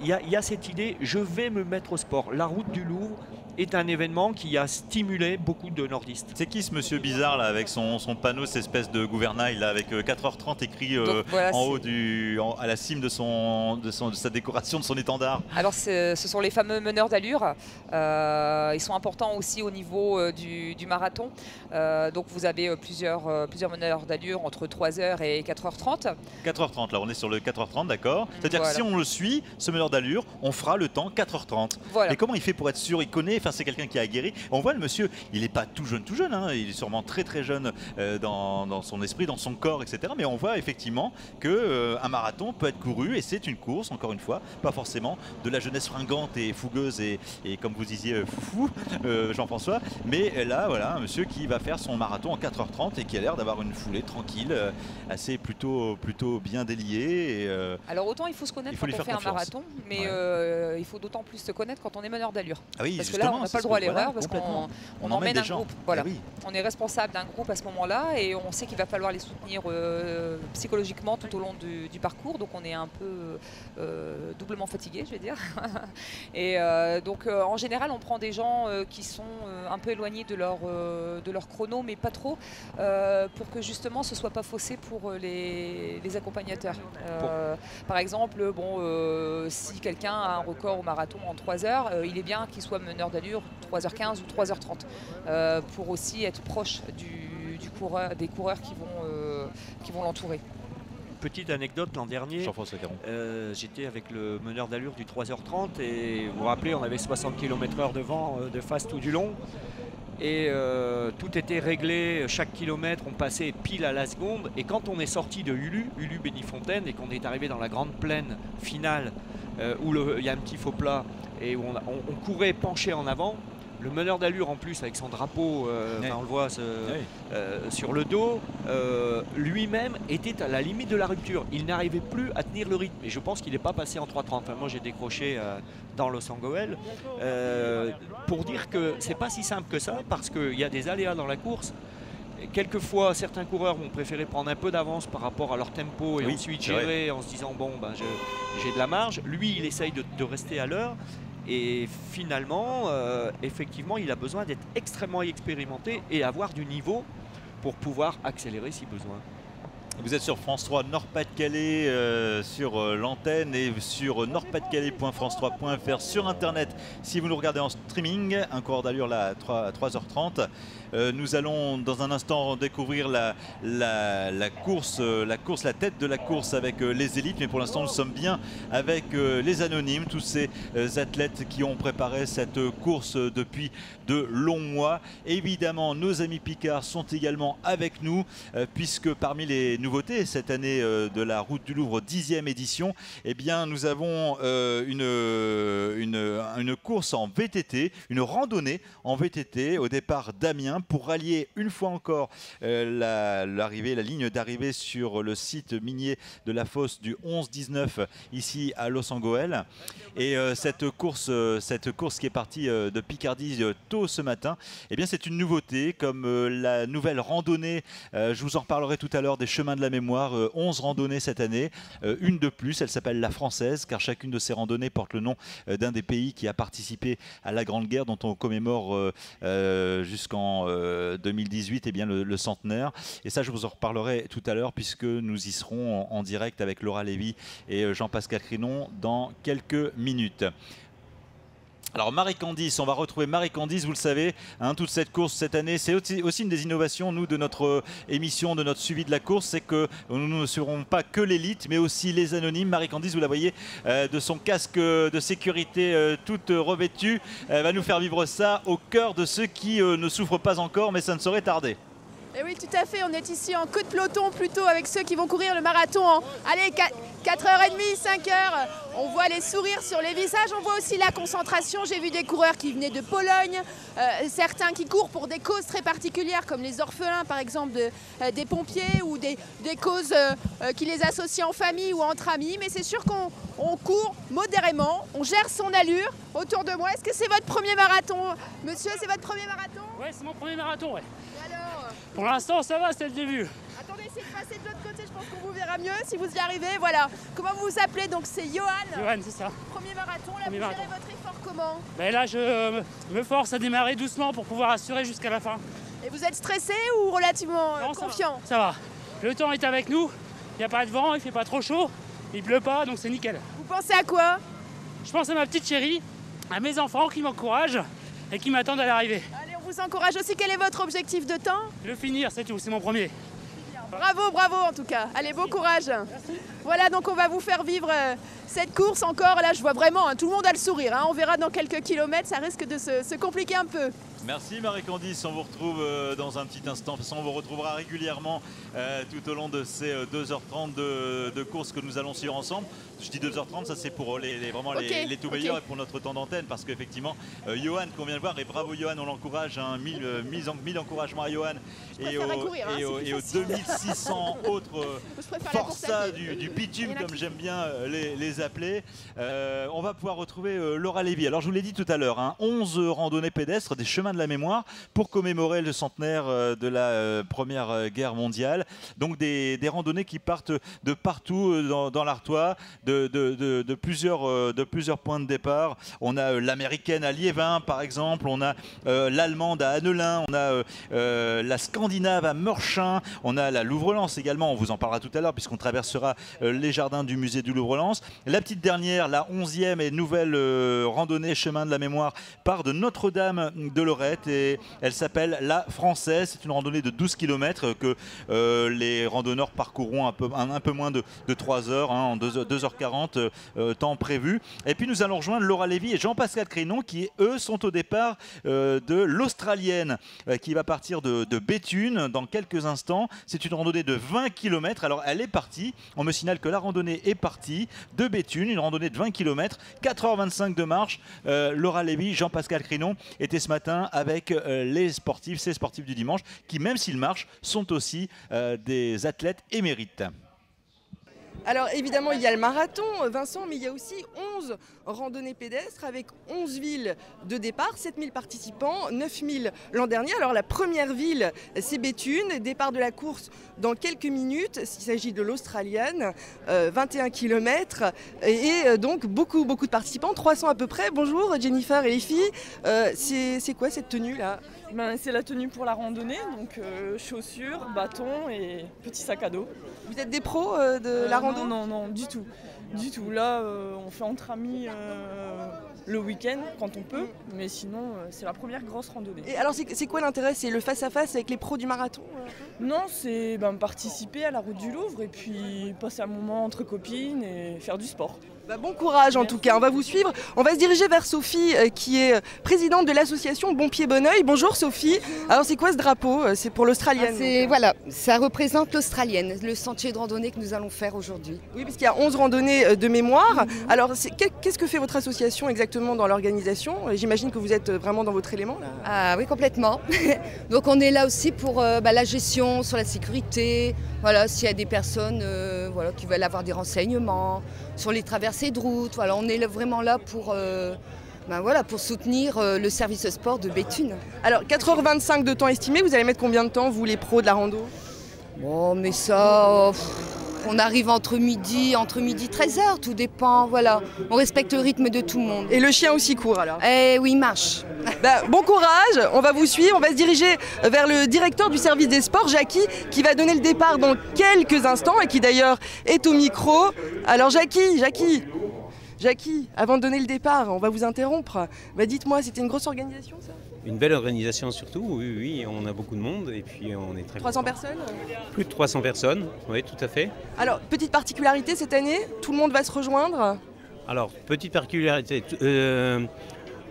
Speaker 3: Il y a cette idée, je vais me mettre au sport. La route du Louvre est un événement qui a stimulé beaucoup de nordistes.
Speaker 1: C'est qui ce monsieur bizarre là avec son panneau, cette espèce de gouvernail là avec 4h30 écrit
Speaker 2: voilà,
Speaker 1: en haut à la cime de sa décoration, de son étendard?
Speaker 2: Alors ce sont les fameux meneurs d'allure. Ils sont importants aussi au niveau du marathon. Donc vous avez plusieurs meneurs d'allure entre 3h et 4h30.
Speaker 1: 4h30, là on est sur le 4h30, d'accord. C'est-à-dire que si on le suit, ce meneur d'allure, on fera le temps 4h30.
Speaker 2: Voilà.
Speaker 1: Et comment il fait pour être sûr? Il connaît, enfin c'est quelqu'un qui a aguerri. On voit le monsieur, il n'est pas tout jeune, hein. Il est sûrement très jeune dans son esprit, dans son corps, etc. Mais on voit effectivement qu'un marathon peut être couru et c'est une course, encore une fois, pas forcément de la jeunesse fringante et fougueuse et comme vous disiez, foufou, Jean-François. Mais là, voilà, un monsieur qui va faire son marathon en 4h30 et qui a l'air d'avoir une foulée tranquille, assez plutôt bien déliée.
Speaker 2: Alors autant il faut se connaître quand on fait un marathon, mais il faut d'autant plus se connaître quand on est meneur d'allure.
Speaker 1: Ah oui,
Speaker 2: parce que là, on n'a pas le droit à l'erreur parce qu'on emmène un groupe. Voilà.
Speaker 1: Ah oui.
Speaker 2: On est responsable d'un groupe à ce moment-là et on sait qu'il va falloir les soutenir psychologiquement tout au long du parcours. Donc on est un peu doublement fatigué, je vais dire. Et donc en général, on prend des gens qui sont un peu éloignés de leur chrono, mais pas trop, pour que justement ce ne soit pas faussé pour les accompagnateurs. Par exemple, si quelqu'un a un record au marathon en 3 heures, il est bien qu'il soit meneur d'allure 3h15 ou 3h30 pour aussi être proche des coureurs qui vont l'entourer.
Speaker 3: Petite anecdote, l'an dernier, j'étais avec le meneur d'allure du 3h30 et vous vous rappelez, on avait 60 km/h de vent de face tout du long. Et tout était réglé, chaque kilomètre on passait pile à la seconde. Et quand on est sorti de Ulu-Bénifontaine et qu'on est arrivé dans la grande plaine finale où il y a un petit faux plat et où on courait penché en avant, le meneur d'allure en plus avec son drapeau, on le voit sur le dos, lui-même était à la limite de la rupture. Il n'arrivait plus à tenir le rythme et je pense qu'il n'est pas passé en 3.30. Enfin, moi j'ai décroché dans Los Angeles pour dire que c'est pas si simple que ça parce qu'il y a des aléas dans la course. Quelquefois, certains coureurs vont préférer prendre un peu d'avance par rapport à leur tempo et ensuite gérer en se disant bon, j'ai de la marge. Lui, il essaye de rester à l'heure. Et finalement, effectivement, il a besoin d'être extrêmement expérimenté et avoir du niveau pour pouvoir accélérer si besoin.
Speaker 1: Vous êtes sur France 3 Nord-Pas-de-Calais sur l'antenne et sur nordpasdecalais.france3.fr sur internet. Si vous nous regardez en streaming, un coureur d'allure là à 3h30. Nous allons dans un instant découvrir la tête de la course avec les élites. Mais pour l'instant, nous sommes bien avec les anonymes, tous ces athlètes qui ont préparé cette course depuis de longs mois. Évidemment, nos amis Picard sont également avec nous puisque parmi les nouveautés cette année de la Route du Louvre 10e édition, eh bien, nous avons une course en VTT, une randonnée en VTT au départ d'Amiens pour rallier une fois encore la ligne d'arrivée sur le site minier de la fosse du 11-19 ici à Los Angeles. Et cette course qui est partie de Picardie tôt ce matin, eh bien c'est une nouveauté comme la nouvelle randonnée, je vous en reparlerai tout à l'heure, des chemins de la mémoire, 11 randonnées cette année, une de plus, elle s'appelle la française car chacune de ces randonnées porte le nom d'un des pays qui a participé à la Grande Guerre dont on commémore jusqu'en 2018 eh bien, le centenaire. Et ça, je vous en reparlerai tout à l'heure puisque nous y serons en direct avec Laura Lévy et Jean-Pascal Crinon dans quelques minutes. Alors Marie-Candice, on va retrouver Marie-Candice, vous le savez, hein, toute cette course cette année, c'est aussi une des innovations, nous, de notre émission, de notre suivi de la course, c'est que nous ne serons pas que l'élite, mais aussi les anonymes. Marie-Candice, vous la voyez, de son casque de sécurité toute revêtue, va nous faire vivre ça au cœur de ceux qui ne souffrent pas encore, mais ça ne saurait tarder.
Speaker 4: Et oui, tout à fait, on est ici en queue de peloton plutôt avec ceux qui vont courir le marathon en 4h30, 5h. On voit les sourires sur les visages, on voit aussi la concentration. J'ai vu des coureurs qui venaient de Pologne, certains qui courent pour des causes très particulières comme les orphelins par exemple des pompiers ou des causes qui les associent en famille ou entre amis. Mais c'est sûr qu'on court modérément, on gère son allure autour de moi. Est-ce que c'est votre premier marathon? Monsieur, c'est votre premier marathon?
Speaker 7: Ouais, c'est mon premier marathon, ouais.
Speaker 4: Et alors?
Speaker 7: Pour l'instant, ça va, c'est le début.
Speaker 4: Attendez, essayez de passer de l'autre côté, je pense qu'on vous verra mieux si vous y arrivez. Voilà. Comment vous vous appelez? Donc c'est Johan.
Speaker 7: Johan, c'est ça.
Speaker 4: Premier marathon, là vous gérez votre effort comment?
Speaker 7: Ben là, je me force à démarrer doucement pour pouvoir assurer jusqu'à la fin.
Speaker 4: Et vous êtes stressé ou relativement confiant?
Speaker 7: Ça va. Le temps est avec nous, il n'y a pas de vent, il fait pas trop chaud, il pleut pas, donc c'est nickel.
Speaker 4: Vous pensez à quoi?
Speaker 7: Je pense à ma petite chérie, à mes enfants qui m'encouragent et qui m'attendent à l'arrivée.
Speaker 4: Allez, on vous encourage aussi. Quel est votre objectif de temps?
Speaker 7: Le finir, c'est tout, c'est mon premier.
Speaker 4: Bravo, bravo en tout cas. Allez, bon courage. Merci. Voilà, donc on va vous faire vivre cette course encore. Là, je vois vraiment, hein, tout le monde a le sourire. Hein. On verra dans quelques kilomètres, ça risque de se compliquer un peu.
Speaker 1: Merci Marie-Candice, on vous retrouve dans un petit instant. De toute façon, on vous retrouvera régulièrement tout au long de ces 2h30 de course que nous allons suivre ensemble. Je dis 2h30, ça c'est pour vraiment les tout meilleurs et pour notre temps d'antenne, parce qu'effectivement, Johan qu'on vient de voir, et bravo Johan, on l'encourage, hein, 1000 encouragements à Johan et aux 2600 autres forçats du bitume, comme j'aime bien les appeler. On va pouvoir retrouver Laura Lévy. Alors je vous l'ai dit tout à l'heure, hein, 11 randonnées pédestres, des chemins de la mémoire pour commémorer le centenaire de la Première Guerre mondiale. Donc des randonnées qui partent de partout dans l'Artois, de plusieurs points de départ. On a l'américaine à Liévin par exemple, on a l'allemande à Annelin, on a la scandinave à Meurchin, on a la Louvre-Lens également, on vous en parlera tout à l'heure puisqu'on traversera les jardins du musée du Louvre-Lens. La petite dernière, la 11e et nouvelle randonnée chemin de la mémoire part de Notre-Dame de Lorette et elle s'appelle La Française. C'est une randonnée de 12 km que les randonneurs parcourront un peu moins de 3 heures, hein, en 2h40 temps prévu. Et puis nous allons rejoindre Laura Lévy et Jean-Pascal Crénon qui eux sont au départ de l'Australienne qui va partir de Béthune dans quelques instants. C'est une randonnée de 20 km. Alors elle est partie, on me signale que la randonnée est partie de Béthune, une randonnée de 20 km, 4h25 de marche. Laura Lévy, Jean-Pascal Crénon étaient ce matin avec ces sportifs du dimanche qui, même s'ils marchent, sont aussi des athlètes émérites.
Speaker 9: Alors évidemment il y a le marathon, Vincent, mais il y a aussi 11 randonnées pédestres avec 11 villes de départ, 7000 participants, 9000 l'an dernier. Alors la première ville c'est Béthune, départ de la course dans quelques minutes, il s'agit de l'Australienne, 21 km et donc beaucoup de participants, 300 à peu près. Bonjour Jennifer et les filles, c'est quoi cette tenue là?
Speaker 10: C'est la tenue pour la randonnée, donc chaussures, bâtons et petit sac à dos.
Speaker 9: Vous êtes des pros de la rando?
Speaker 10: Non, du tout. Du tout. Là, on fait entre amis le week-end quand on peut, mais sinon, c'est la première grosse randonnée.
Speaker 9: Et alors, c'est quoi l'intérêt? C'est le face-à-face avec les pros du marathon?
Speaker 10: Non, c'est participer à la route du Louvre et puis passer un moment entre copines et faire du sport.
Speaker 9: Bon courage en tout cas, on va vous suivre. On va se diriger vers Sophie qui est présidente de l'association Bon Pied Bon Oeil. Bonjour Sophie. Alors c'est quoi ce drapeau? C'est pour l'Australienne?
Speaker 11: Voilà, ça représente l'Australienne, le sentier de randonnée que nous allons faire aujourd'hui.
Speaker 9: Oui, parce qu'il y a 11 randonnées de mémoire. Alors qu'est-ce que fait votre association exactement dans l'organisation? J'imagine que vous êtes vraiment dans votre élément là.
Speaker 11: Ah oui, complètement. Donc on est là aussi pour la gestion sur la sécurité. Voilà, s'il y a des personnes qui veulent avoir des renseignements sur les traversées de route. Voilà, on est vraiment là pour soutenir le service sport de Béthune.
Speaker 9: Alors 4h25 de temps estimé, vous allez mettre combien de temps vous les pros de la rando?
Speaker 11: Bon, mais ça, on arrive entre midi et 13h, tout dépend, voilà. On respecte le rythme de tout le monde.
Speaker 9: Et le chien aussi court alors?
Speaker 11: Oui, il marche.
Speaker 9: Bon courage, on va vous suivre, on va se diriger vers le directeur du service des sports, Jackie, qui va donner le départ dans quelques instants et qui d'ailleurs est au micro. Alors Jackie, Jackie, avant de donner le départ, on va vous interrompre. Bah, dites-moi, c'était une grosse organisation ça?
Speaker 12: Une belle organisation surtout, oui, oui, on a beaucoup de monde et puis on est très
Speaker 9: 300 personnes?
Speaker 12: Plus de 300 personnes, oui, tout à fait.
Speaker 9: Alors, petite particularité cette année, tout le monde va se rejoindre?
Speaker 12: Alors, petite particularité,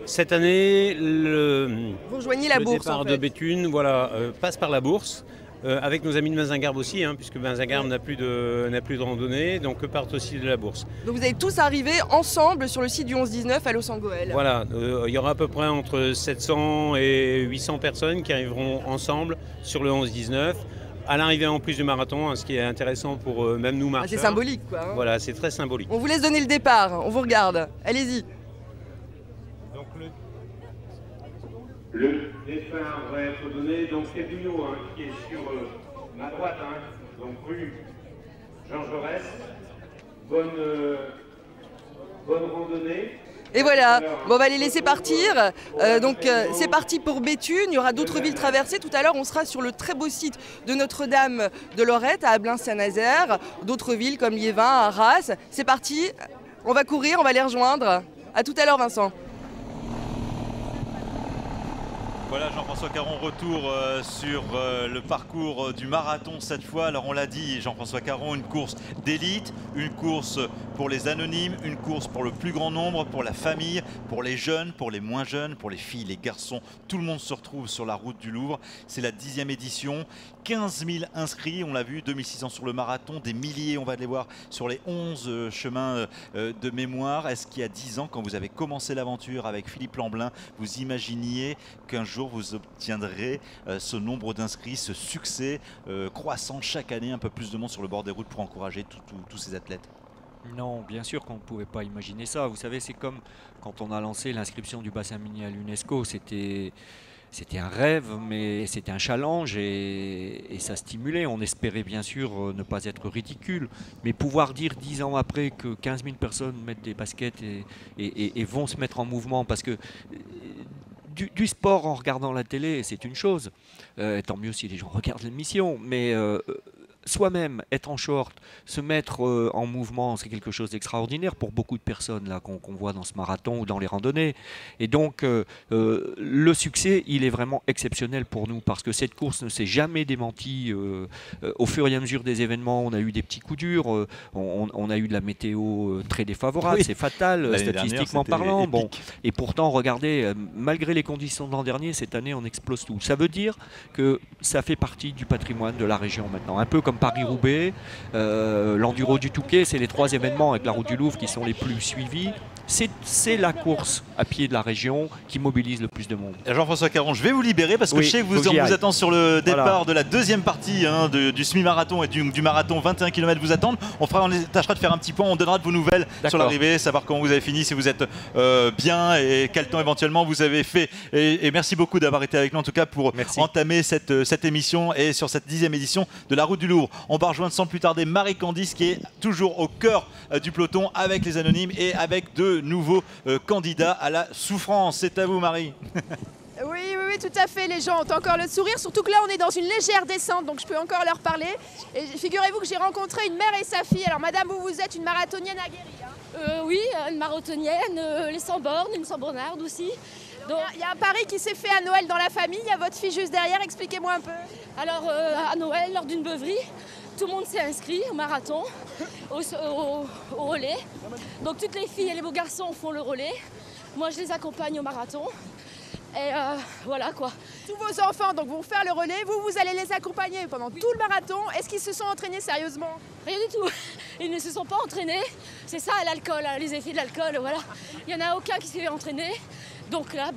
Speaker 12: cette année,
Speaker 9: vous rejoignez la bourse,
Speaker 12: départ
Speaker 9: en fait.
Speaker 12: de Béthune, voilà, passe par la bourse. Avec nos amis de Mazingarbe aussi, hein, puisque Mazingarbe n'a plus de randonnée, donc eux partent aussi de la bourse.
Speaker 9: Donc vous allez tous arriver ensemble sur le site du 11-19 à Los Angeles.
Speaker 12: Voilà, il y aura à peu près entre 700 et 800 personnes qui arriveront ensemble sur le 11-19. À l'arrivée en plus du marathon, hein, ce qui est intéressant pour même nous marcheurs.
Speaker 9: C'est symbolique quoi. Hein.
Speaker 12: Voilà, c'est très symbolique.
Speaker 9: On vous laisse donner le départ, on vous regarde. Allez-y.
Speaker 12: Donc le départ va être donné, donc c'est Bino hein, qui est sur ma droite, hein, donc rue Jean Jaurès. Bonne randonnée.
Speaker 9: Et voilà, bon, on va les laisser partir. C'est parti pour Béthune, il y aura d'autres villes traversées. Tout à l'heure, on sera sur le très beau site de Notre-Dame de Lorette, à Ablain-Saint-Nazaire, d'autres villes comme Liévin, Arras. C'est parti, on va courir, on va les rejoindre. À tout à l'heure, Vincent.
Speaker 1: Voilà, Jean-François Caron, retour sur le parcours du marathon cette fois. Alors on l'a dit, Jean-François Caron, une course d'élite, une course pour les anonymes, une course pour le plus grand nombre, pour la famille, pour les jeunes, pour les moins jeunes, pour les filles, les garçons. Tout le monde se retrouve sur la route du Louvre. C'est la 10e édition. 15 000 inscrits, on l'a vu, 2600 sur le marathon, des milliers, on va les voir sur les 11 chemins de mémoire. Est-ce qu'il y a 10 ans, quand vous avez commencé l'aventure avec Philippe Lamblin, vous imaginiez qu'un jour vous obtiendrez ce nombre d'inscrits, ce succès croissant chaque année, un peu plus de monde sur le bord des routes pour encourager tous ces athlètes?
Speaker 3: Non, bien sûr qu'on ne pouvait pas imaginer ça. Vous savez, c'est comme quand on a lancé l'inscription du bassin minier à l'UNESCO, c'était un rêve, mais c'était un challenge et ça stimulait. On espérait bien sûr ne pas être ridicule, mais pouvoir dire 10 ans après que 15 000 personnes mettent des baskets et vont se mettre en mouvement, parce que du sport en regardant la télé, c'est une chose. Tant mieux si les gens regardent l'émission, mais soi-même, être en short, se mettre en mouvement, c'est quelque chose d'extraordinaire pour beaucoup de personnes là qu'on voit dans ce marathon ou dans les randonnées. Et donc, le succès, il est vraiment exceptionnel pour nous, parce que cette course ne s'est jamais démentie. Au fur et à mesure des événements, on a eu des petits coups durs, on a eu de la météo très défavorable, oui. C'est fatal, statistiquement parlant. Bon, et pourtant, regardez, malgré les conditions de l'an dernier, cette année, on explose tout. Ça veut dire que ça fait partie du patrimoine de la région maintenant, un peu comme Paris-Roubaix, l'enduro du Touquet, c'est les 3 événements avec la route du Louvre qui sont les plus suivis. C'est la course à pied de la région qui mobilise le plus de monde.
Speaker 1: Jean-François Caron, je vais vous libérer parce que je sais que on vous attend sur le départ de la 2e partie du semi-marathon et du marathon. 21 km vous attendent. On tâchera de faire un petit point, on donnera de vos nouvelles sur l'arrivée, savoir comment vous avez fini, si vous êtes bien et quel temps éventuellement vous avez fait. Et merci beaucoup d'avoir été avec nous en tout cas pour entamer cette émission et sur cette 10e édition de la route du Louvre. On va rejoindre sans plus tarder Marie Candice qui est toujours au cœur du peloton avec les anonymes et avec de nouveaux candidats à la souffrance. C'est à vous Marie.
Speaker 4: Oui, tout à fait, les gens ont encore le sourire, surtout que là on est dans une légère descente, donc je peux encore leur parler. Et figurez-vous que j'ai rencontré une mère et sa fille. Alors madame, vous êtes une marathonienne aguerrie hein?
Speaker 13: Oui, une marathonienne, les 100 bornes, une 100 bornarde aussi.
Speaker 4: Il y a un pari qui s'est fait à Noël dans la famille, il y a votre fille juste derrière, expliquez-moi un peu.
Speaker 13: Alors à Noël, lors d'une beuverie, tout le monde s'est inscrit au marathon, au relais. Donc toutes les filles et les beaux garçons font le relais. Moi je les accompagne au marathon. Et voilà quoi.
Speaker 4: Tous vos enfants donc vont faire le relais, vous allez les accompagner pendant tout le marathon. Est-ce qu'ils se sont entraînés sérieusement?
Speaker 13: Rien du tout. Ils ne se sont pas entraînés. C'est ça l'alcool, hein, les effets de l'alcool, voilà. Il n'y en a aucun qui s'est entraîné. Donc là,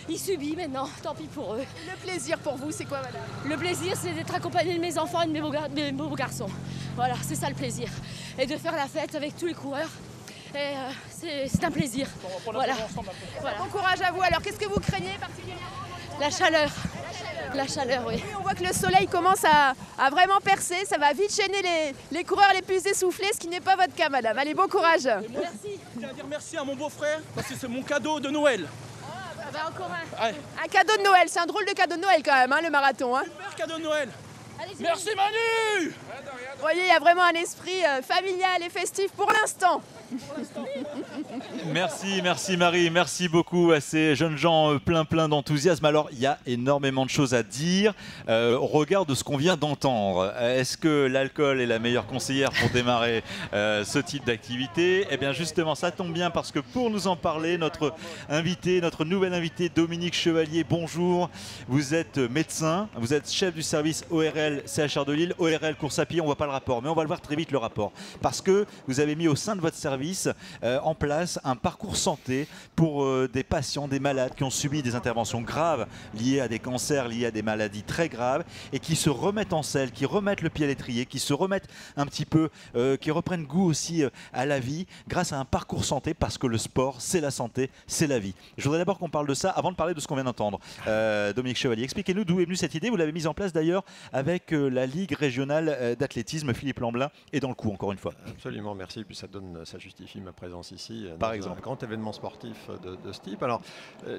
Speaker 13: il subit maintenant, tant pis pour eux.
Speaker 4: Le plaisir pour vous, c'est quoi madame?
Speaker 13: Le plaisir, c'est d'être accompagné de mes enfants et de mes beaux garçons. Voilà, c'est ça le plaisir. Et de faire la fête avec tous les coureurs. Et c'est un plaisir. Voilà.
Speaker 4: Bon courage à vous. Alors, qu'est-ce que vous craignez particulièrement?
Speaker 13: La chaleur. La chaleur, oui.
Speaker 4: On voit que le soleil commence à vraiment percer. Ça va vite gêner les coureurs les plus essoufflés, ce qui n'est pas votre cas, madame. Allez, bon courage.
Speaker 13: Merci.
Speaker 14: Je tiens à dire merci à mon beau-frère, parce que c'est mon cadeau de Noël.
Speaker 4: Encore un cadeau de Noël. C'est un drôle de cadeau de Noël quand même, hein, le marathon. Hein.
Speaker 14: Super cadeau de Noël. Merci Manu.
Speaker 4: Vous voyez, il y a vraiment un esprit familial et festif pour l'instant.
Speaker 1: Merci Marie, merci beaucoup à ces jeunes gens plein d'enthousiasme. Alors il y a énormément de choses à dire au regard de ce qu'on vient d'entendre. Est-ce que l'alcool est la meilleure conseillère pour démarrer ce type d'activité? Eh bien justement ça tombe bien parce que pour nous en parler, notre nouvel invité Dominique Chevalier, bonjour. Vous êtes médecin, vous êtes chef du service ORL CHR de Lille, ORL course à pied, on voit pas le rapport mais on va le voir très vite le rapport parce que vous avez mis au sein de votre service en place un parcours santé pour des patients, des malades qui ont subi des interventions graves liées à des cancers, liées à des maladies très graves et qui se remettent en selle, qui remettent le pied à l'étrier, qui se remettent un petit peu, qui reprennent goût aussi à la vie grâce à un parcours santé parce que le sport, c'est la santé, c'est la vie. Je voudrais d'abord qu'on parle de ça avant de parler de ce qu'on vient d'entendre. Dominique Chevalier, expliquez-nous d'où est venue cette idée. Vous l'avez mise en place d'ailleurs avec la Ligue régionale d'athlétisme, Philippe Lamblin est dans le coup encore une fois.
Speaker 15: Absolument, merci. Puis ça justifie ma présence ici.
Speaker 1: Par exemple.
Speaker 15: Un grand événement sportif de ce type. Alors,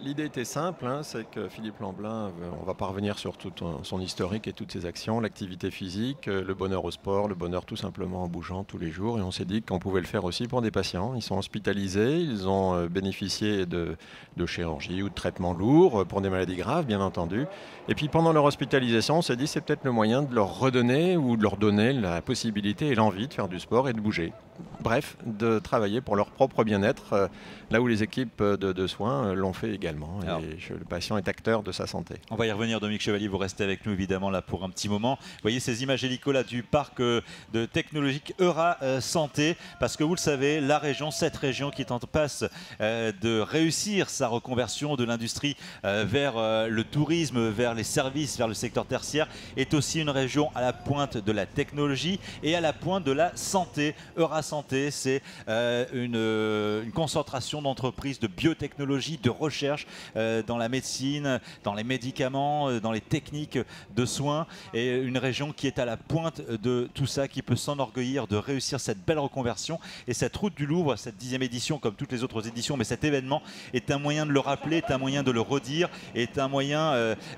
Speaker 15: l'idée était simple, hein, c'est que Philippe Lamblin, on va pas revenir sur tout son historique et toutes ses actions, l'activité physique, le bonheur au sport, le bonheur tout simplement en bougeant tous les jours. Et on s'est dit qu'on pouvait le faire aussi pour des patients. Ils sont hospitalisés, ils ont bénéficié de chirurgie ou de traitements lourds pour des maladies graves, bien entendu. Et puis pendant leur hospitalisation, on s'est dit c'est peut-être le moyen de leur redonner ou de leur donner la possibilité et l'envie de faire du sport et de bouger. Bref, de travailler pour leur propre bien-être, là où les équipes de soins l'ont fait également. Alors, et le patient est acteur de sa santé.
Speaker 1: On va y revenir, Dominique Chevalier, vous restez avec nous évidemment là pour un petit moment. Vous voyez ces images hélico là du parc de technologique Eura Santé, parce que vous le savez, la région, cette région qui est en passe de réussir sa reconversion de l'industrie vers le tourisme, vers les services, vers le secteur tertiaire, est aussi une région à la pointe de la technologie et à la pointe de la santé. Eura Santé, c'est une concentration d'entreprises de biotechnologie, de recherche dans la médecine, dans les médicaments, dans les techniques de soins, et une région qui est à la pointe de tout ça, qui peut s'enorgueillir de réussir cette belle reconversion. Et cette route du Louvre, cette 10e édition, comme toutes les autres éditions, mais cet événement est un moyen de le rappeler, est un moyen de le redire, est un moyen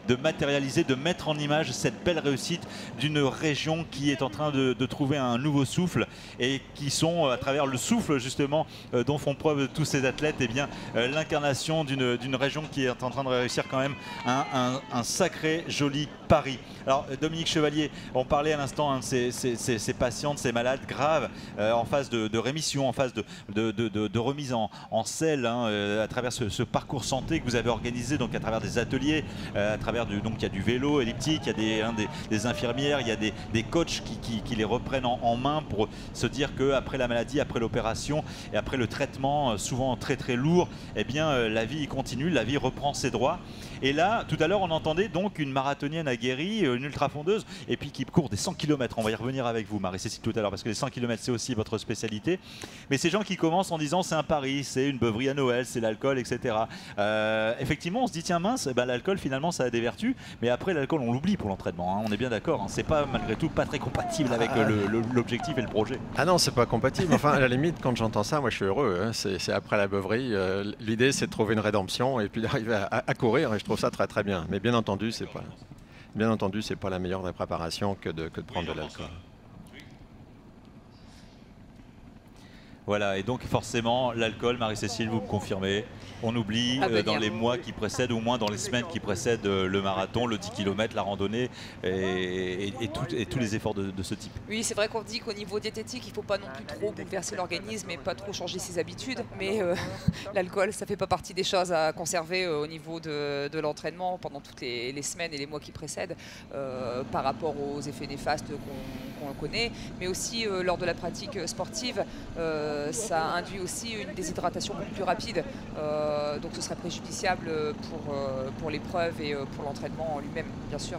Speaker 1: de matérialiser, de mettre en image cette belle réussite d'une région qui est en train de trouver un nouveau souffle et qui sont, à travers le souffle justement dont font preuve tous ces athlètes, eh bien l'incarnation d'une région qui est en train de réussir quand même un sacré joli pari. Alors Dominique Chevalier, on parlait à l'instant de ces patients, de ces malades graves en phase de rémission, en phase de remise en selle, à travers ce parcours santé que vous avez organisé, donc à travers des ateliers, à travers donc il y a du vélo elliptique, il y a des infirmières, il y a des coachs qui les reprennent en main pour se dire qu'après la maladie, après l'opération et après le traitement souvent très lourd, eh bien la vie continue, la vie reprend ses droits. Et là, tout à l'heure, on entendait donc une marathonienne aguerrie, une ultra-fondeuse, et puis qui court des 100 km. On va y revenir avec vous, Marie-Cécile, tout à l'heure, parce que les 100 km, c'est aussi votre spécialité. Mais ces gens qui commencent en disant c'est un pari, c'est une beuverie à Noël, c'est l'alcool, etc. Effectivement, on se dit tiens mince, l'alcool finalement ça a des vertus, mais après l'alcool on l'oublie pour l'entraînement, on est bien d'accord, c'est pas malgré tout pas très compatible avec l'objectif et le projet.
Speaker 15: Ah non, c'est pas compatible. Enfin, à la limite, quand j'entends ça, moi je suis heureux. Hein. C'est après la beuverie. L'idée, c'est de trouver une rédemption et puis d'arriver à courir. Et je trouve ça très bien. Mais bien entendu, c'est pas la meilleure des préparations que de prendre de l'alcool.
Speaker 1: Voilà, et donc forcément, l'alcool, Marie-Cécile, vous me confirmez, on oublie dans les mois qui précèdent, ou au moins dans les semaines qui précèdent le marathon, le 10 km, la randonnée et tous les efforts de ce type.
Speaker 2: Oui, c'est vrai qu'on dit qu'au niveau diététique, il ne faut pas non plus trop bouleverser l'organisme et pas trop changer ses habitudes, mais l'alcool, ça ne fait pas partie des choses à conserver au niveau de l'entraînement pendant toutes les semaines et les mois qui précèdent par rapport aux effets néfastes qu'on connaît, mais aussi lors de la pratique sportive, ça induit aussi une déshydratation beaucoup plus rapide, donc ce serait préjudiciable pour l'épreuve et pour l'entraînement en lui-même, bien sûr.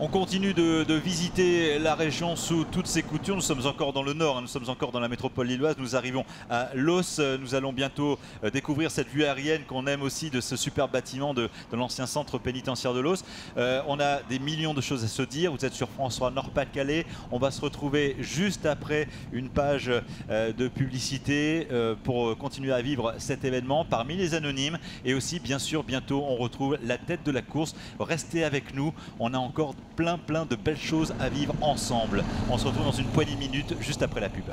Speaker 1: On continue de visiter la région sous toutes ses coutures. Nous sommes encore dans le nord, nous sommes encore dans la métropole lilloise. Nous arrivons à Los. Nous allons bientôt découvrir cette vue aérienne qu'on aime aussi de ce superbe bâtiment de l'ancien centre pénitentiaire de Los. On a des millions de choses à se dire. Vous êtes sur France 3 Nord-Pas-de-Calais. On va se retrouver juste après une page de publicité pour continuer à vivre cet événement parmi les anonymes. Et aussi, bien sûr, bientôt, on retrouve la tête de la course. Restez avec nous. On a encore plein de belles choses à vivre ensemble. On se retrouve dans une poignée de minutes juste après la pub.